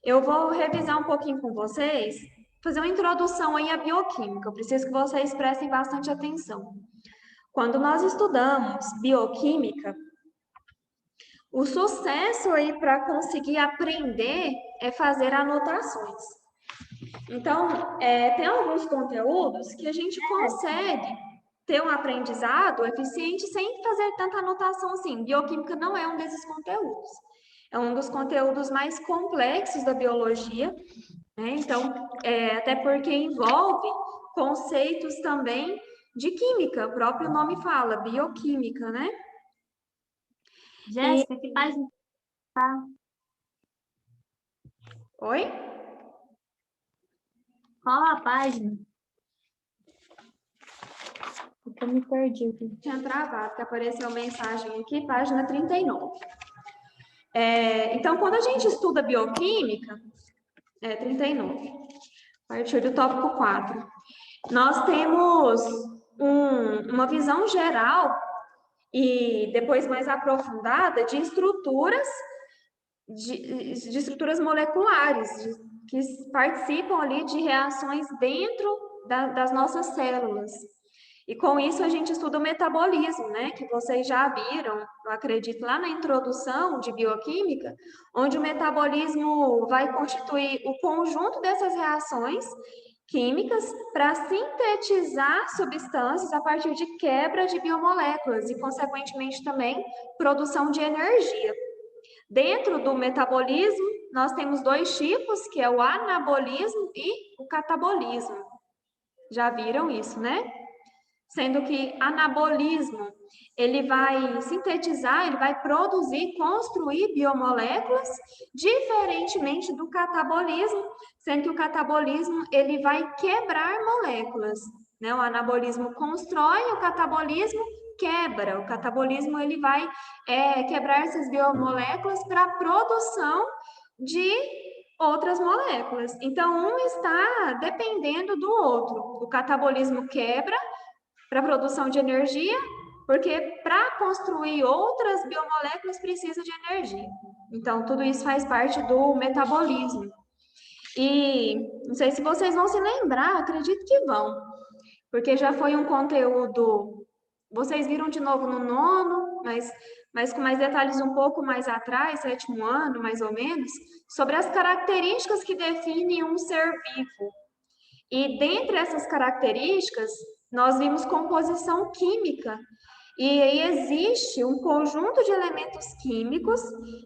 Eu vou revisar um pouquinho com vocês, fazer uma introdução aí à bioquímica. Eu preciso que vocês prestem bastante atenção. Quando nós estudamos bioquímica, o sucesso aí para conseguir aprender é fazer anotações. Então, tem alguns conteúdos que a gente consegue ter um aprendizado eficiente sem fazer tanta anotação assim. Bioquímica não é um desses conteúdos. É um dos conteúdos mais complexos da biologia, né? Então, até porque envolve conceitos também de química, o próprio nome fala, bioquímica, né? E... Jéssica, que página tá? Oi? Qual a página? Porque eu me perdi aqui. Tinha travado, que apareceu mensagem aqui, página 39. Então, quando a gente estuda bioquímica, 39, a partir do tópico 4, nós temos uma visão geral e depois mais aprofundada de estruturas de estruturas moleculares que participam ali de reações dentro das nossas células. E com isso a gente estuda o metabolismo, né? Que vocês já viram, eu acredito, lá na introdução de bioquímica, onde o metabolismo vai constituir o conjunto dessas reações químicas para sintetizar substâncias a partir de quebra de biomoléculas e, consequentemente, também produção de energia. Dentro do metabolismo, nós temos dois tipos, que é o anabolismo e o catabolismo. Já viram isso, né? Sendo que anabolismo, ele vai sintetizar, ele vai produzir, construir biomoléculas, diferentemente do catabolismo, sendo que o catabolismo, ele vai quebrar moléculas, né? O anabolismo constrói, o catabolismo quebra. O catabolismo, ele vai quebrar essas biomoléculas para a produção de outras moléculas. Então, um está dependendo do outro. O catabolismo quebra para a produção de energia, porque para construir outras biomoléculas precisa de energia. Então, tudo isso faz parte do metabolismo. E não sei se vocês vão se lembrar, acredito que vão, porque já foi um conteúdo. Vocês viram de novo no nono, mas com mais detalhes um pouco mais atrás, sétimo ano, mais ou menos, sobre as características que definem um ser vivo. E dentre essas características, nós vimos composição química. E aí existe um conjunto de elementos químicos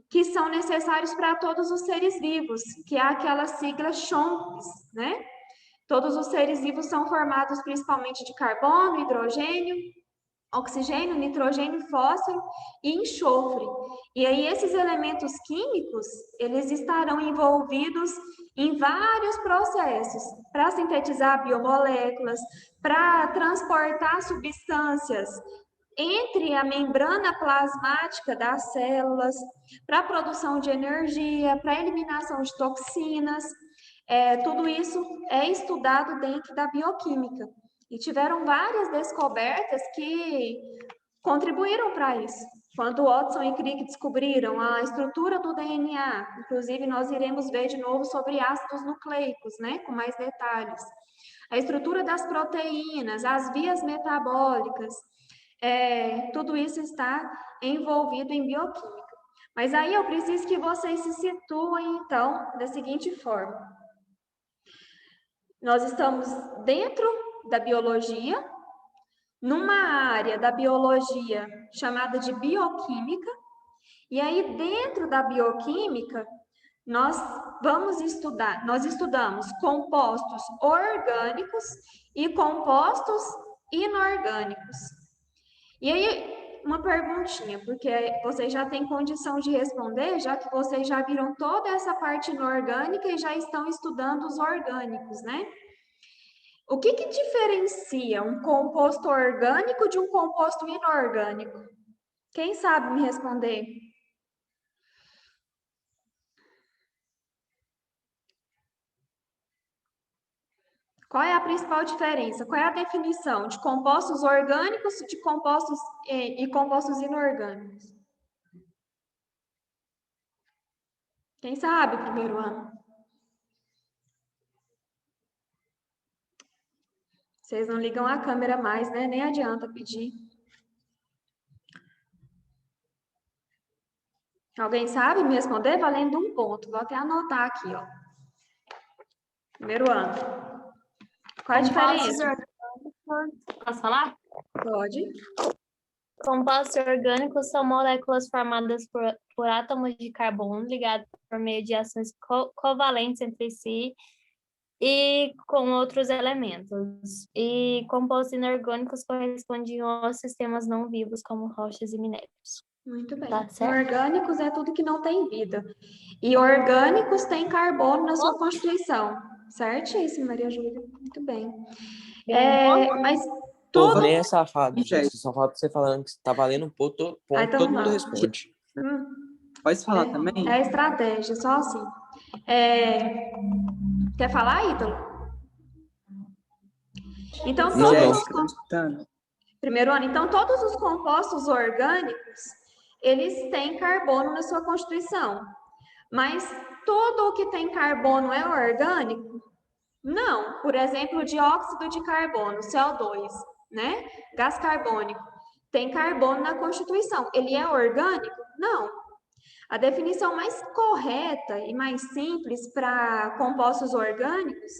que são necessários para todos os seres vivos, que é aquela sigla CHOMPS, né? Todos os seres vivos são formados principalmente de carbono, hidrogênio, oxigênio, nitrogênio, fósforo e enxofre. E aí esses elementos químicos, eles estarão envolvidos em vários processos para sintetizar biomoléculas, para transportar substâncias entre a membrana plasmática das células, para a produção de energia, para a eliminação de toxinas. Tudo isso é estudado dentro da bioquímica. E tiveram várias descobertas que contribuíram para isso. Quando Watson e Crick descobriram a estrutura do DNA, inclusive nós iremos ver de novo sobre ácidos nucleicos, né, com mais detalhes. A estrutura das proteínas, as vias metabólicas, tudo isso está envolvido em bioquímica. Mas aí eu preciso que vocês se situem, então, da seguinte forma. Nós estamos dentro da biologia, numa área da biologia chamada de bioquímica, e aí dentro da bioquímica nós nós estudamos compostos orgânicos e compostos inorgânicos. E aí, uma perguntinha, porque vocês já têm condição de responder, já que vocês já viram toda essa parte inorgânica e já estão estudando os orgânicos, né? O que diferencia um composto orgânico de um composto inorgânico? Quem sabe me responder? Qual é a principal diferença? Qual é a definição de compostos orgânicos de compostos e compostos inorgânicos? Quem sabe, primeiro ano? Vocês não ligam a câmera mais, né? Nem adianta pedir. Alguém sabe me responder? Valendo 1 ponto. Vou até anotar aqui, ó. Primeiro ano. Qual a Compostos diferença? orgânicos. Posso falar? Pode. Compostos orgânicos são moléculas formadas por átomos de carbono ligados por meio de ações covalentes entre si e com outros elementos. E compostos inorgânicos correspondiam aos sistemas não vivos, como rochas e minérios. Muito bem. Tá certo? Orgânicos é tudo que não tem vida. E orgânicos têm carbono na sua constituição. Certíssimo, Maria Júlia. Muito bem. Mas Povo todo... nem é safado, gente. Só fala pra você falando que tá valendo um ponto, então todo mundo fala. responde. Pode falar também? É estratégia, só assim. Quer falar, Ítalo? Então, Não, primeiro ano. Então, todos os compostos orgânicos, eles têm carbono na sua constituição. Mas tudo o que tem carbono é orgânico? Não. Por exemplo, o dióxido de carbono, CO2, né? Gás carbônico, tem carbono na constituição. Ele é orgânico? Não. A definição mais correta e mais simples para compostos orgânicos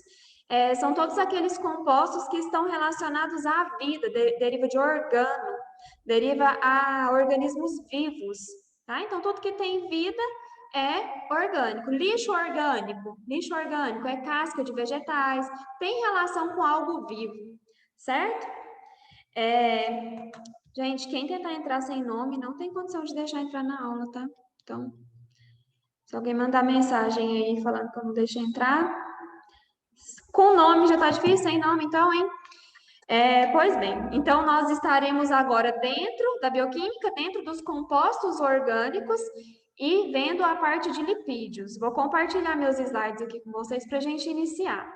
são todos aqueles compostos que estão relacionados à vida, deriva de organo, deriva a organismos vivos, tá? Então, tudo que tem vida é orgânico. Lixo orgânico é casca de vegetais, tem relação com algo vivo, certo? Gente, quem tentar entrar sem nome não tem condição de deixar entrar na aula, tá? Então, se alguém mandar mensagem aí falando que eu não deixo entrar, com nome já tá difícil, sem nome então, hein? Pois bem, então nós estaremos agora dentro da bioquímica, dentro dos compostos orgânicos e vendo a parte de lipídios. Vou compartilhar meus slides aqui com vocês para a gente iniciar.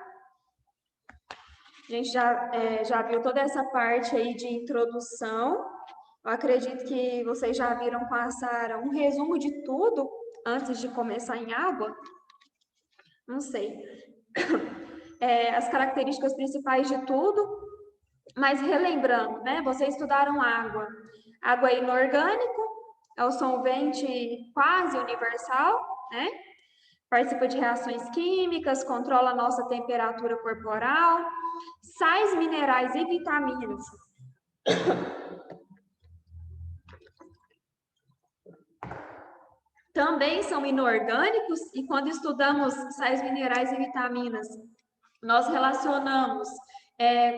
A gente já viu toda essa parte aí de introdução. Eu acredito que vocês já viram com a Sara um resumo de tudo antes de começar em água. Não sei. As características principais de tudo. Mas relembrando, né? Vocês estudaram água. Água é inorgânico, é o solvente quase universal, né? Participa de reações químicas, controla a nossa temperatura corporal, sais minerais e vitaminas. Também são inorgânicos, e quando estudamos sais minerais e vitaminas, nós relacionamos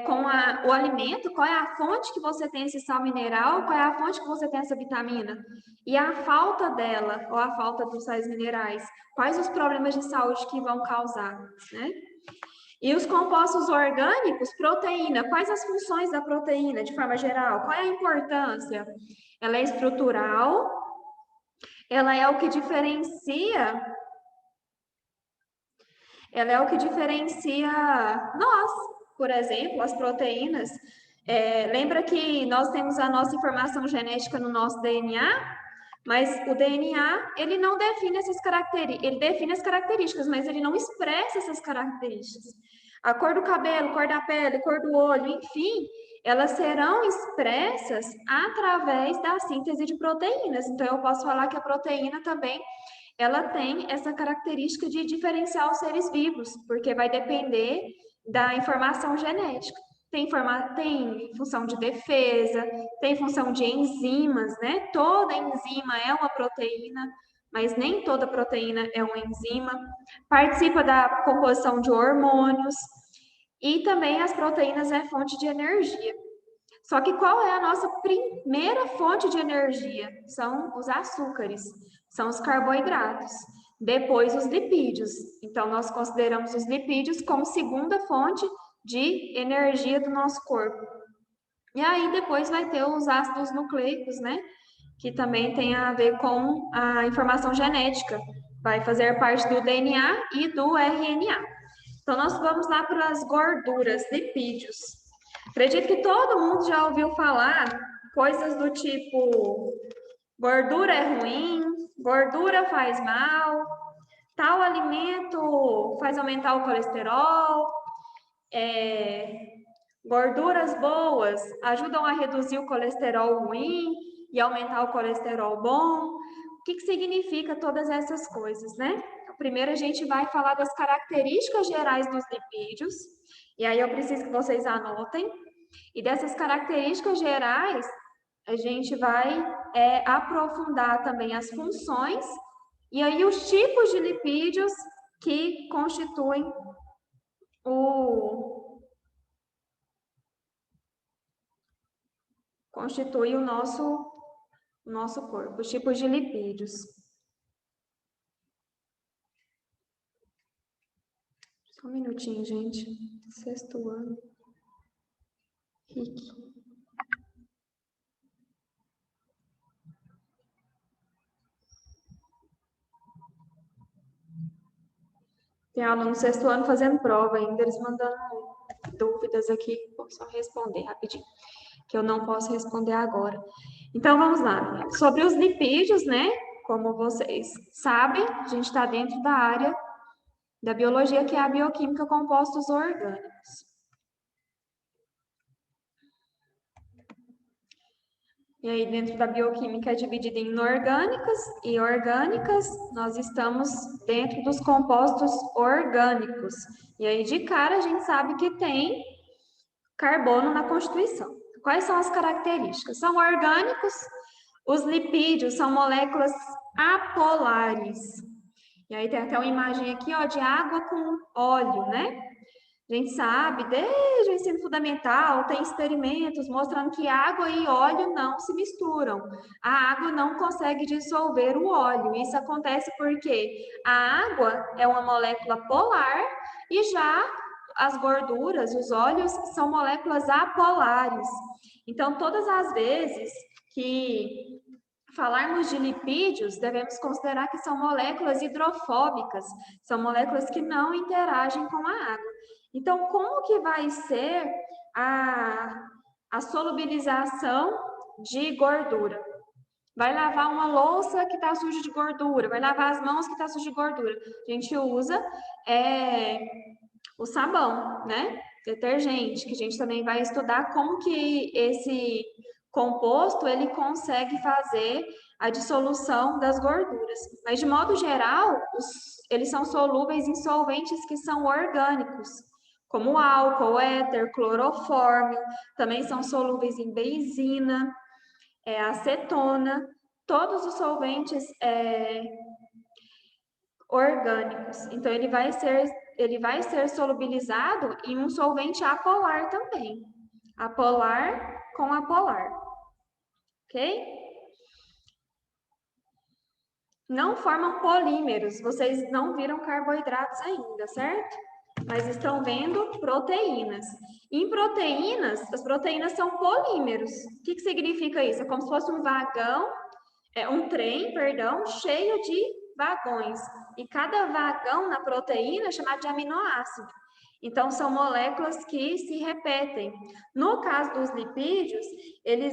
com o alimento, qual é a fonte que você tem esse sal mineral, qual é a fonte que você tem essa vitamina, e a falta dela, ou a falta dos sais minerais, quais os problemas de saúde que vão causar, né? E os compostos orgânicos, proteína, quais as funções da proteína, de forma geral? Qual é a importância? Ela é estrutural, ela é o que diferencia nós, por exemplo, as proteínas. Lembra que nós temos a nossa informação genética no nosso DNA, mas o DNA, ele não define essas características, ele define as características, mas ele não expressa essas características. A cor do cabelo, cor da pele, cor do olho, enfim, elas serão expressas através da síntese de proteínas. Então, eu posso falar que a proteína também ela tem essa característica de diferenciar os seres vivos, porque vai depender da informação genética. Tem função de defesa, tem função de enzimas, né? Toda enzima é uma proteína, mas nem toda proteína é uma enzima. Participa da composição de hormônios e também as proteínas é fonte de energia. Só que qual é a nossa primeira fonte de energia? São os açúcares, são os carboidratos. Depois os lipídios. Então, nós consideramos os lipídios como segunda fonte de energia do nosso corpo. E aí, depois vai ter os ácidos nucleicos, né? Que também tem a ver com a informação genética. Vai fazer parte do DNA e do RNA. Então, nós vamos lá para as gorduras, lipídios. Acredito que todo mundo já ouviu falar coisas do tipo gordura é ruim, gordura faz mal, tal alimento faz aumentar o colesterol, Gorduras boas ajudam a reduzir o colesterol ruim e aumentar o colesterol bom. O que significa todas essas coisas, né? Primeiro a gente vai falar das características gerais dos lipídios, e aí eu preciso que vocês anotem. E dessas características gerais, a gente vai aprofundar também as funções e aí os tipos de lipídios que constituem o nosso corpo, os tipos de lipídios. Só um minutinho, gente. Sexto ano. Rick. Tem aluno no sexto ano fazendo prova ainda, eles mandando dúvidas aqui. Vou só responder rapidinho, que eu não posso responder agora. Então, vamos lá. Sobre os lipídios, né? Como vocês sabem, a gente está dentro da área da biologia, que é a bioquímica compostos orgânicos. E aí, dentro da bioquímica é dividida em inorgânicas e orgânicas. Nós estamos dentro dos compostos orgânicos. E aí, de cara, a gente sabe que tem carbono na constituição. Quais são as características? São orgânicos. Os lipídios são moléculas apolares. E aí, tem até uma imagem aqui, ó, de água com óleo, né? A gente sabe, desde o ensino fundamental, tem experimentos mostrando que água e óleo não se misturam. A água não consegue dissolver o óleo. Isso acontece porque a água é uma molécula polar e já as gorduras, os óleos, são moléculas apolares. Então, todas as vezes que falarmos de lipídios, devemos considerar que são moléculas hidrofóbicas, são moléculas que não interagem com a água. Então, como que vai ser a solubilização de gordura? Vai lavar uma louça que está suja de gordura, vai lavar as mãos que está suja de gordura. A gente usa o sabão, né? Detergente, que a gente também vai estudar como que esse composto ele consegue fazer a dissolução das gorduras. Mas, de modo geral, eles são solúveis em solventes que são orgânicos, como álcool, éter, clorofórmio, também são solúveis em benzina, acetona, todos os solventes orgânicos. Então, ele vai ser solubilizado em um solvente apolar também. Apolar com apolar. Ok? Não formam polímeros. Vocês não viram carboidratos ainda, certo? Mas estão vendo proteínas. Em proteínas, as proteínas são polímeros. O que significa isso? É como se fosse um trem, cheio de vagões. E cada vagão na proteína é chamado de aminoácido. Então, são moléculas que se repetem. No caso dos lipídios, ele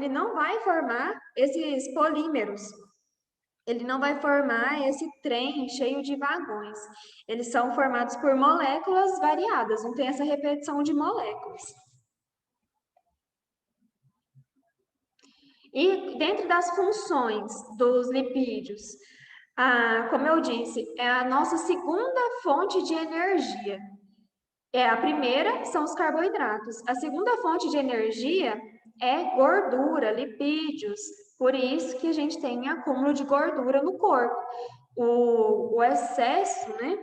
não vai formar esses polímeros. Ele não vai formar esse trem cheio de vagões. Eles são formados por moléculas variadas, não tem essa repetição de moléculas. E dentro das funções dos lipídios, como eu disse, é a nossa segunda fonte de energia. A primeira são os carboidratos. A segunda fonte de energia é gordura, lipídios. Por isso que a gente tem acúmulo de gordura no corpo. O excesso, né,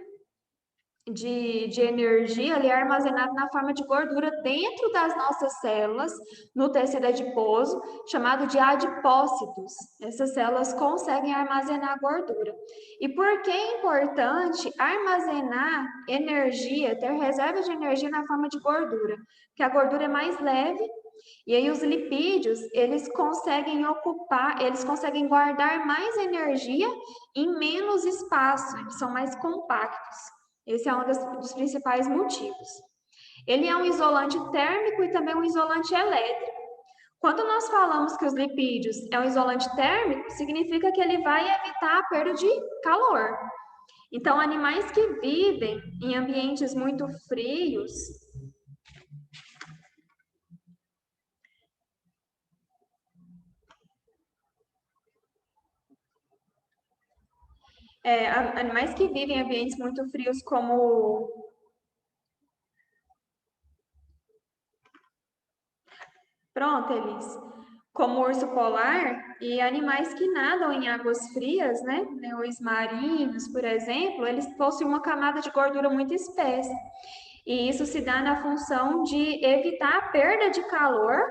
de energia ele é armazenado na forma de gordura dentro das nossas células, no tecido adiposo, chamado de adipócitos. Essas células conseguem armazenar gordura. E por que é importante armazenar energia, ter reserva de energia na forma de gordura? Porque a gordura é mais leve, e aí os lipídios, eles conseguem guardar mais energia em menos espaço, eles são mais compactos. Esse é um dos principais motivos. Ele é um isolante térmico e também um isolante elétrico. Quando nós falamos que os lipídios é um isolante térmico, significa que ele vai evitar a perda de calor. Então, animais que vivem em ambientes muito frios, animais que vivem em ambientes muito frios, como pronto, Elis. Como o urso polar e animais que nadam em águas frias, né? Leões marinhos, por exemplo, eles possuem uma camada de gordura muito espessa. E isso se dá na função de evitar a perda de calor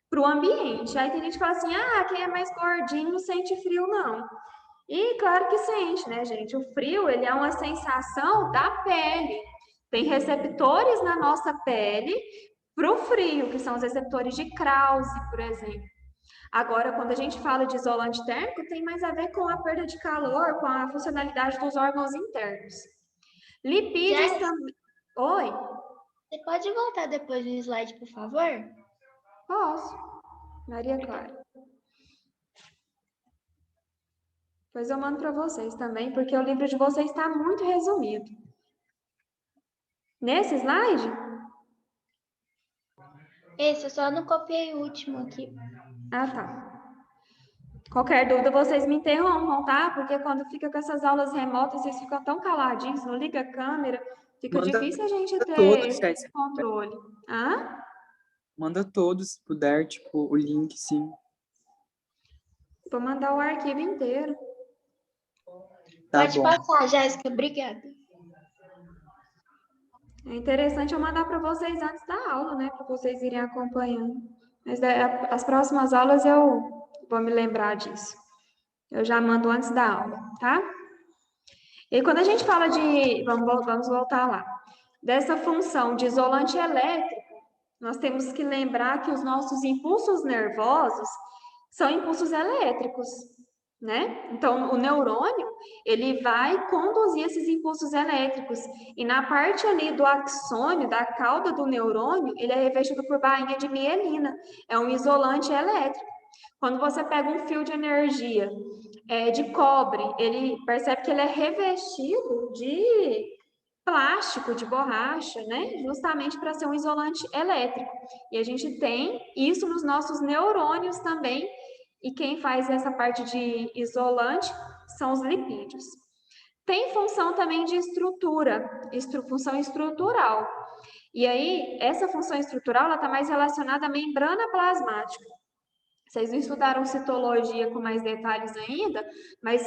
para o ambiente. Aí tem gente que fala assim: ah, quem é mais gordinho não sente frio, não. E claro que sente, né, gente? O frio, ele é uma sensação da pele. Tem receptores na nossa pele para o frio, que são os receptores de Krause, por exemplo. Agora, quando a gente fala de isolante térmico, tem mais a ver com a perda de calor, com a funcionalidade dos órgãos internos. Lipídios também. Oi? Você pode voltar depois do slide, por favor? Posso. Maria Clara. Depois eu mando para vocês também, porque o livro de vocês está muito resumido. Nesse slide? Esse, eu só não copiei o último aqui. Ah, tá. Qualquer dúvida, vocês me interrompam, tá? Porque quando fica com essas aulas remotas, vocês ficam tão caladinhos, não liga a câmera, fica difícil a gente ter todos, esse controle. Hã? Manda todos, se puder, tipo, o link, sim. Vou mandar o arquivo inteiro. Tá Pode bom. passar, Jéssica, obrigada. É interessante eu mandar para vocês antes da aula, né? Para vocês irem acompanhando. Mas as próximas aulas eu vou me lembrar disso. Eu já mando antes da aula, tá? E quando a gente fala de... Vamos voltar lá. Dessa função de isolante elétrico, nós temos que lembrar que os nossos impulsos nervosos são impulsos elétricos, né? Então, o neurônio, ele vai conduzir esses impulsos elétricos. E na parte ali do axônio, da cauda do neurônio, ele é revestido por bainha de mielina. É um isolante elétrico. Quando você pega um fio de energia de cobre, ele percebe que ele é revestido de plástico, de borracha, né? Justamente para ser um isolante elétrico. E a gente tem isso nos nossos neurônios também. E quem faz essa parte de isolante são os lipídios. Tem função também de estrutura, função estrutural. E aí, essa função estrutural, ela está mais relacionada à membrana plasmática. Vocês não estudaram citologia com mais detalhes ainda, mas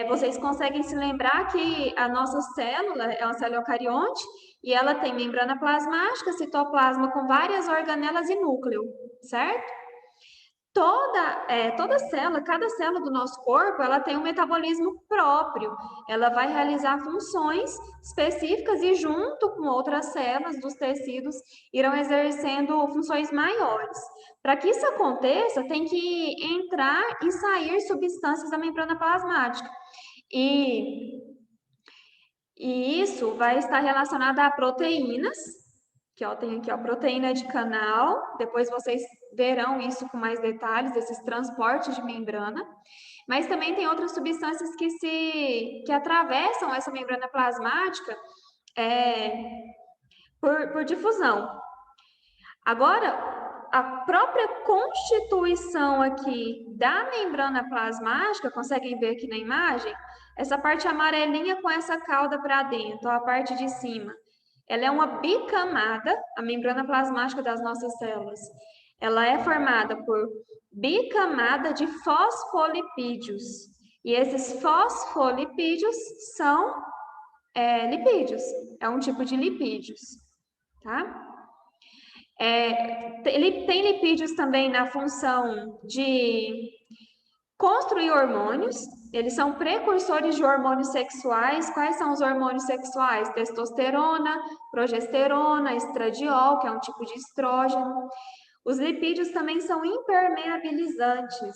vocês conseguem se lembrar que a nossa célula é uma célula eucarionte e ela tem membrana plasmática, citoplasma com várias organelas e núcleo, certo? Toda célula, cada célula do nosso corpo, ela tem um metabolismo próprio. Ela vai realizar funções específicas e junto com outras células dos tecidos irão exercendo funções maiores. Para que isso aconteça, tem que entrar e sair substâncias da membrana plasmática. E isso vai estar relacionado a proteínas, que tem aqui a proteína de canal, depois vocês verão isso com mais detalhes, esses transportes de membrana, mas também tem outras substâncias que atravessam essa membrana plasmática por difusão. Agora, a própria constituição aqui da membrana plasmática, conseguem ver aqui na imagem? Essa parte amarelinha com essa cauda para dentro, a parte de cima. Ela é uma bicamada, a membrana plasmática das nossas células. Ela é formada por bicamada de fosfolipídios. E esses fosfolipídios são lipídios. É um tipo de lipídios, tá? Ele tem lipídios também na função de construir hormônios. Eles são precursores de hormônios sexuais. Quais são os hormônios sexuais? Testosterona, progesterona, estradiol, que é um tipo de estrógeno. Os lipídios também são impermeabilizantes.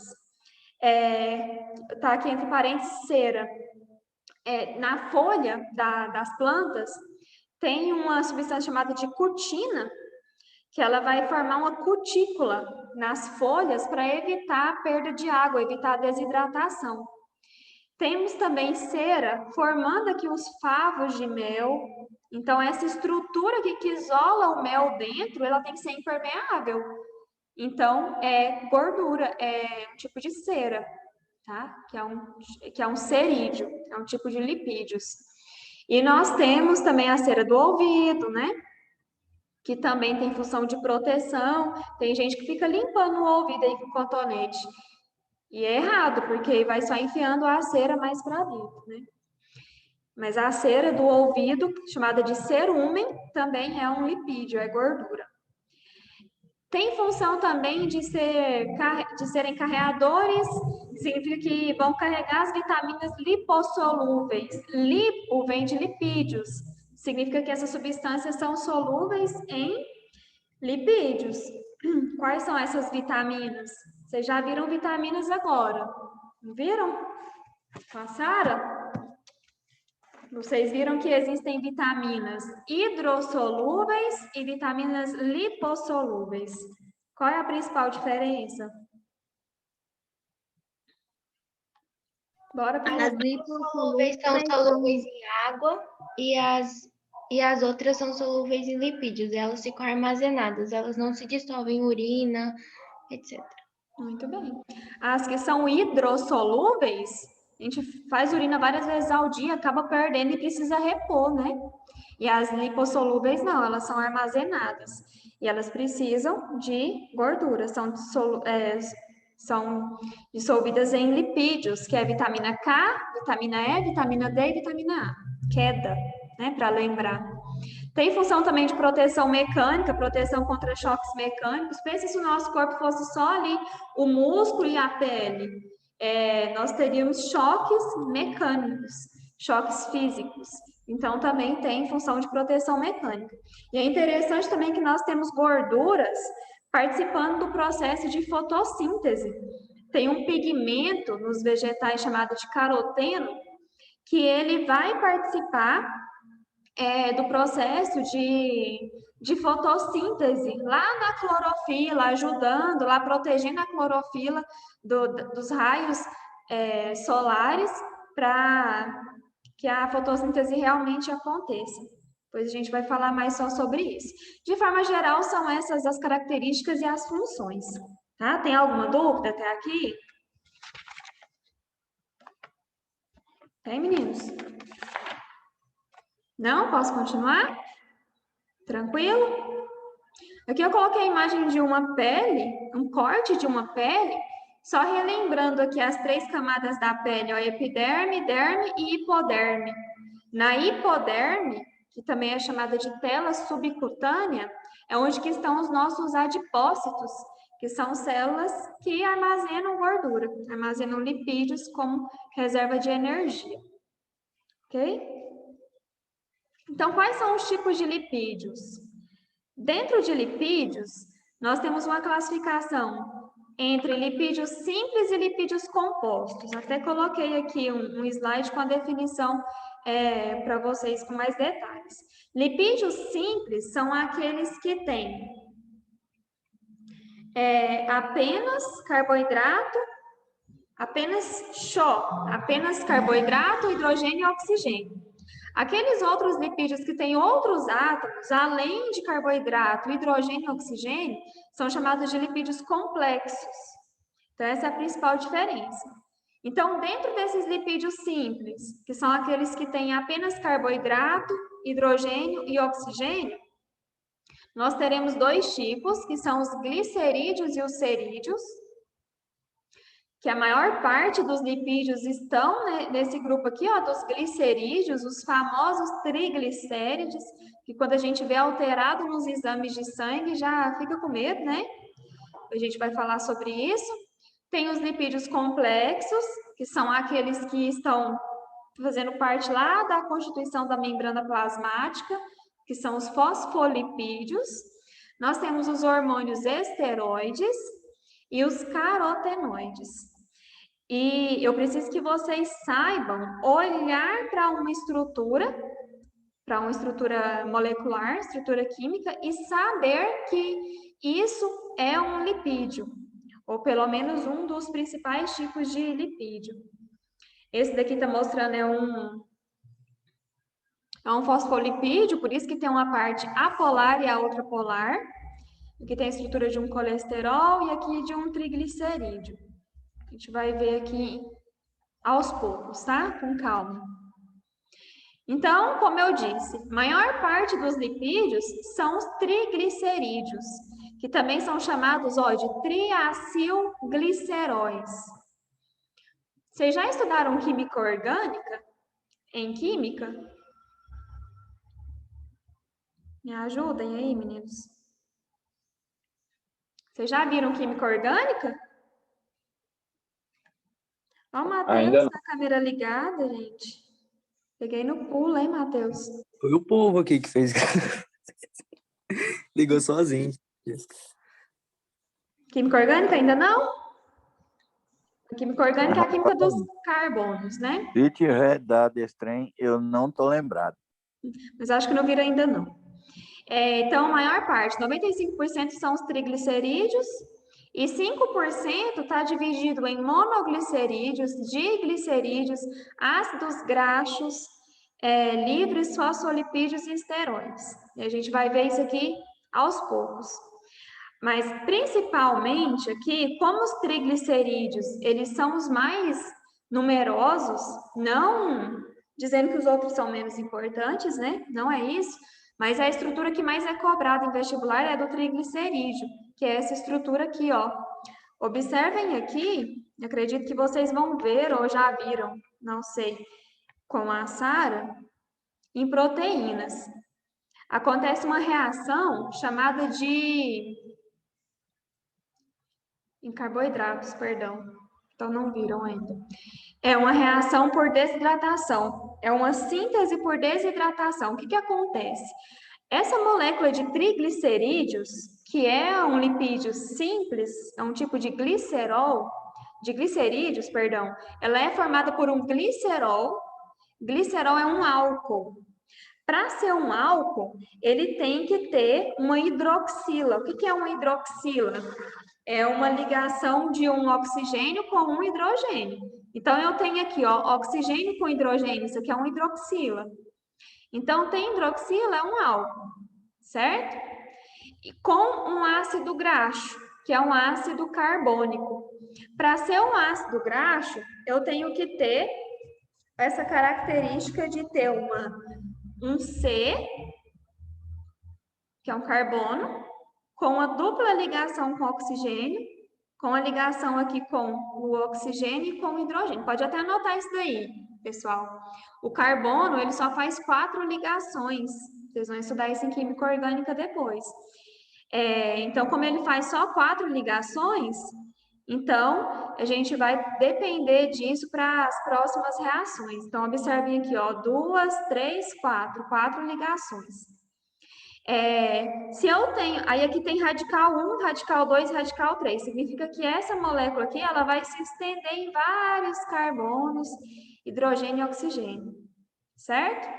Tá aqui entre parênteses, cera. Na folha das plantas, tem uma substância chamada de cutina, que ela vai formar uma cutícula nas folhas para evitar a perda de água, evitar a desidratação. Temos também cera formando aqui os favos de mel. Então, essa estrutura aqui que isola o mel dentro, ela tem que ser impermeável. Então, é gordura, é um tipo de cera. tá? Que é um cerídeo, é um tipo de lipídios. E nós temos também a cera do ouvido, né? Que também tem função de proteção. Tem gente que fica limpando o ouvido aí com cotonete. E é errado, porque vai só enfiando a cera mais para dentro, né? Mas a cera do ouvido, chamada de cerúmen, também é um lipídio, é gordura. Tem função também de serem carreadores, significa que vão carregar as vitaminas lipossolúveis. Lipo vem de lipídios, significa que essas substâncias são solúveis em lipídios. Quais são essas vitaminas? Vocês já viram vitaminas agora? Não viram? Com a Sara? Vocês viram que existem vitaminas hidrossolúveis e vitaminas lipossolúveis. Qual é a principal diferença? Bora para As lipossolúveis são solúveis em água e as outras são solúveis em lipídios. Elas ficam armazenadas, elas não se dissolvem em urina, etc. Muito bem. As que são hidrossolúveis, a gente faz urina várias vezes ao dia, acaba perdendo e precisa repor, né? E as lipossolúveis não, elas são armazenadas. E elas precisam de gordura, são dissolvidas em lipídios, que é vitamina K, vitamina E, vitamina D e vitamina A. Queda, né? Para lembrar. Tem função também de proteção mecânica, proteção contra choques mecânicos. Pense se o nosso corpo fosse só ali o músculo e a pele. Nós teríamos choques mecânicos, choques físicos. Então, também tem função de proteção mecânica. E é interessante também que nós temos gorduras participando do processo de fotossíntese. Tem um pigmento nos vegetais chamado de caroteno, que ele vai participar do processo de fotossíntese, lá na clorofila, ajudando, lá protegendo a clorofila dos raios solares para que a fotossíntese realmente aconteça. Depois a gente vai falar mais só sobre isso. De forma geral, são essas as características e as funções. Tá? Tem alguma dúvida até aqui? Tem, meninos? Não? Posso continuar? Tranquilo? Aqui eu coloquei a imagem de uma pele, um corte de uma pele, só relembrando aqui as 3 camadas da pele, ó, epiderme, derme e hipoderme. Na hipoderme, que também é chamada de tela subcutânea, é onde que estão os nossos adipócitos, que são células que armazenam gordura, armazenam lipídios como reserva de energia. Ok? Então, quais são os tipos de lipídios? Dentro de lipídios, nós temos uma classificação entre lipídios simples e lipídios compostos. Até coloquei aqui um slide com a definição para vocês com mais detalhes. Lipídios simples são aqueles que têm apenas carboidrato, apenas carboidrato, hidrogênio e oxigênio. Aqueles outros lipídios que têm outros átomos, além de carboidrato, hidrogênio e oxigênio, são chamados de lipídios complexos. Então, essa é a principal diferença. Então, dentro desses lipídios simples, que são aqueles que têm apenas carboidrato, hidrogênio e oxigênio, nós teremos 2 tipos, que são os glicerídeos e os cerídeos, que a maior parte dos lipídios estão, né, nesse grupo aqui, ó, dos glicerídeos, os famosos triglicérides, que quando a gente vê alterado nos exames de sangue, já fica com medo, né? A gente vai falar sobre isso. Tem os lipídios complexos, que são aqueles que estão fazendo parte lá da constituição da membrana plasmática, que são os fosfolipídios. Nós temos os hormônios esteroides e os carotenoides. E eu preciso que vocês saibam olhar para uma estrutura molecular, estrutura química, e saber que isso é um lipídio, ou pelo menos um dos principais tipos de lipídio. Esse daqui está mostrando é um fosfolipídio, por isso que tem uma parte apolar e a outra polar. Aqui tem a estrutura de um colesterol e aqui de um triglicerídeo. A gente vai ver aqui aos poucos, tá? Com calma. Então, como eu disse, maior parte dos lipídios são os triglicerídeos, que também são chamados, ó, de triacilgliceróis. Vocês já estudaram química orgânica? Em química? Me ajudem aí, meninos. Vocês já viram química orgânica? Ó, o Ainda Matheus, não. tá a câmera ligada, gente. Peguei no pulo, hein, Matheus? Foi o povo aqui que fez. Ligou sozinho. Química orgânica ainda não? A química orgânica é a química dos carbonos, né? Se tiver dado esse trem, eu não tô lembrado. Mas acho que não vira ainda não. Então, a maior parte, 95% são os triglicerídeos e 5% está dividido em monoglicerídeos, diglicerídeos, ácidos graxos, livres, fosfolipídios e esteroides. E a gente vai ver isso aqui aos poucos. Mas, principalmente aqui, como os triglicerídeos, eles são os mais numerosos, não dizendo que os outros são menos importantes, né? Não é isso. Mas a estrutura que mais é cobrada em vestibular é do triglicerídeo, que é essa estrutura aqui, ó. Observem aqui, acredito que vocês vão ver ou já viram, não sei, com a Sara, em proteínas. Acontece uma reação chamada em carboidratos, perdão. Então não viram ainda. É uma reação por desidratação. É uma síntese por desidratação. O que acontece? Essa molécula de triglicerídeos, que é um lipídio simples, é um tipo de glicerol, de glicerídeos, perdão, ela é formada por um glicerol. Glicerol é um álcool. Para ser um álcool, ele tem que ter uma hidroxila. O que é uma hidroxila? É uma ligação de um oxigênio com um hidrogênio. Então, eu tenho aqui, ó, oxigênio com hidrogênio, isso aqui é uma hidroxila. Então, tem hidroxila, é um álcool, certo? E com um ácido graxo, que é um ácido carbônico. Para ser um ácido graxo, eu tenho que ter essa característica de ter um C, que é um carbono, com a dupla ligação com oxigênio, com a ligação aqui com o oxigênio e com o hidrogênio. Pode até anotar isso daí, pessoal. O carbono, ele só faz 4 ligações. Vocês vão estudar isso em química orgânica depois. Então, como ele faz só 4 ligações, então, a gente vai depender disso para as próximas reações. Então, observem aqui, ó, 2, 3, 4, 4 ligações. Se eu tenho, aí aqui tem radical 1, radical 2, radical 3, significa que essa molécula aqui, ela vai se estender em vários carbonos, hidrogênio e oxigênio, certo?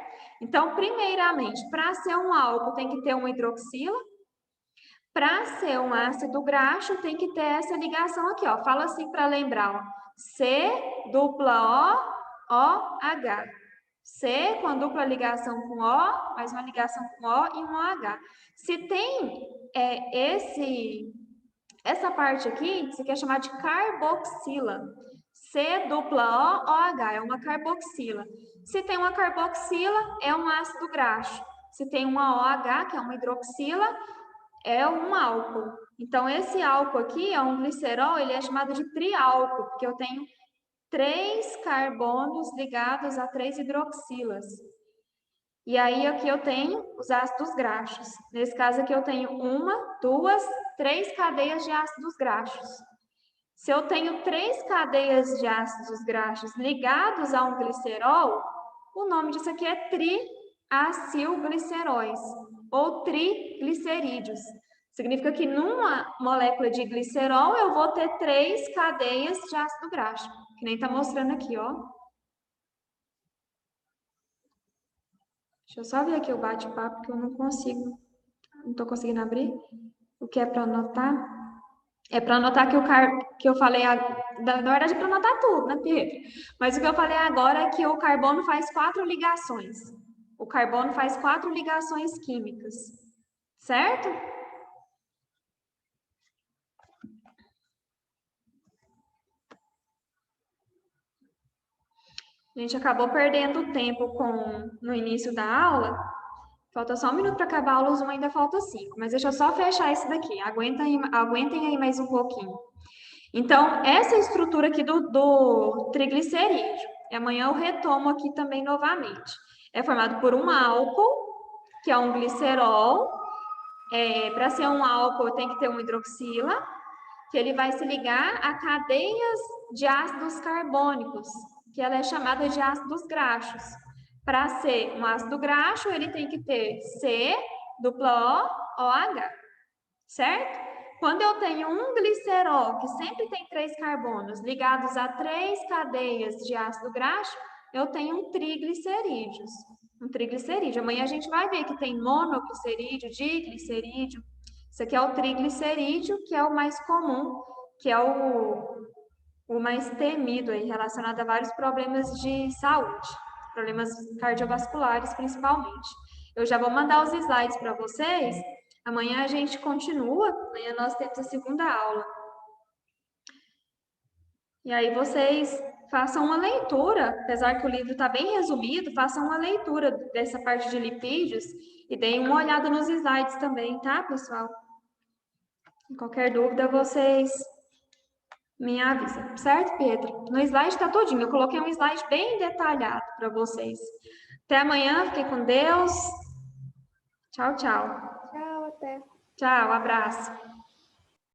Então, primeiramente, para ser um álcool tem que ter uma hidroxila, para ser um ácido graxo tem que ter essa ligação aqui, ó, fala assim para lembrar, ó, C, dupla O, OH. C com a dupla ligação com O, mais uma ligação com O e um OH. Se tem essa parte aqui, você quer chamar de carboxila. C dupla O, OH, é uma carboxila. Se tem uma carboxila, é um ácido graxo. Se tem uma OH, que é uma hidroxila, é um álcool. Então, esse álcool aqui é um glicerol, ele é chamado de triálcool, porque eu tenho 3 carbonos ligados a 3 hidroxilas. E aí aqui eu tenho os ácidos graxos. Nesse caso aqui eu tenho 1, 2, 3 cadeias de ácidos graxos. Se eu tenho 3 cadeias de ácidos graxos ligados a um glicerol, o nome disso aqui é triacilgliceróis ou triglicerídeos. Significa que numa molécula de glicerol eu vou ter 3 cadeias de ácido graxo, que nem está mostrando aqui, ó. Deixa eu só ver aqui o bate-papo, que eu não consigo, não estou conseguindo abrir. O que é para anotar? É para anotar que eu falei, na verdade é para anotar tudo, né, Pedro? Mas o que eu falei agora é que o carbono faz 4 ligações. O carbono faz 4 ligações químicas, certo? A gente acabou perdendo tempo no início da aula. Falta só 1 minuto para acabar a aula, o Zoom ainda falta 5. Mas deixa eu só fechar esse daqui. Aguentem aí mais um pouquinho. Então, essa é a estrutura aqui do triglicerídeo. E amanhã eu retomo aqui também novamente. É formado por um álcool, que é um glicerol. Para ser um álcool, tem que ter um hidroxila, que ele vai se ligar a cadeias de ácidos carbônicos, que ela é chamada de ácidos graxos. Para ser um ácido graxo, ele tem que ter C, OH, certo? Quando eu tenho um glicerol, que sempre tem 3 carbonos, ligados a 3 cadeias de ácido graxo, eu tenho um triglicerídeos. Um triglicerídeo. Amanhã a gente vai ver que tem monoglicerídeo, diglicerídeo. Isso aqui é o triglicerídeo, que é o mais comum, que é o mais temido aí, relacionado a vários problemas de saúde, problemas cardiovasculares principalmente. Eu já vou mandar os slides para vocês. Amanhã a gente continua, amanhã nós temos a segunda aula. E aí vocês façam uma leitura, apesar que o livro está bem resumido, façam uma leitura dessa parte de lipídios e deem uma olhada nos slides também, tá, pessoal? Qualquer dúvida, vocês me avisam, certo, Pedro? No slide está todinho, eu coloquei um slide bem detalhado para vocês. Até amanhã, fiquem com Deus. Tchau, tchau. Tchau, até. Tchau, abraço.